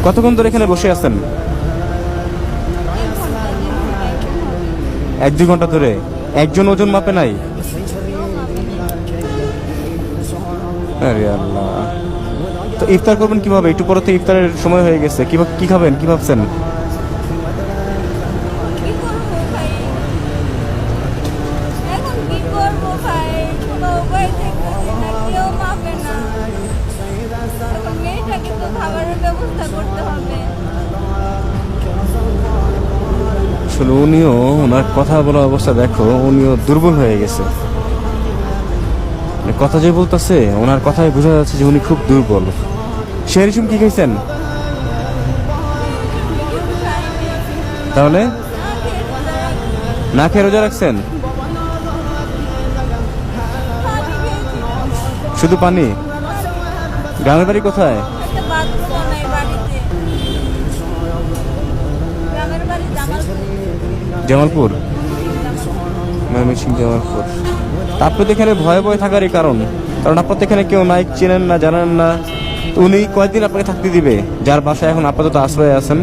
কতক্ষণ ধরে এখানে বসে আছেন? 1-2 ঘন্টা ধরে। একজন ওজন মাপে নাই? আরে আল্লাহ। তো ইফতার করবেন কিভাবে? একটু পরে তো ইফতারের সময় হয়ে গেছে। কি খাবেন, কি ভাবছেন? আসলে উনিও, ওনার কথা বলার অবস্থা দেখো, উনিও দুর্বল হয়ে গেছে। কথা যে বলতেছে, ওনার কথায় বোঝা যাচ্ছে যে উনি খুব দুর্বল। শেরিসুম কি খাইছেন তাহলে? না খেয়ে রোজা রাখছেন? শুধু পানি? গ্রামের বাড়ি কোথায়? জামালপুর, ময়মনসিংহ জামালপুর। তারপরে এখানে ভয়ে ভয়ে থাকারই কারণ আপনার এখানে কেউ নাই, চেনেন না, জানেন না। তো উনি কয়েকদিন আপনাকে থাকতে দিবে, যার বাসায় এখন আপাতত আশ্রয়ে আছেন?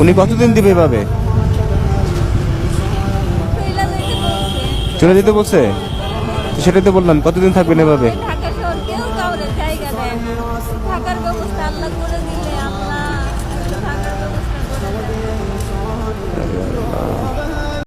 উনি কতদিন দিবে এভাবে? চলে যেতে বলছে? সেটাই তো বললাম, কতদিন থাকবেন এভাবে?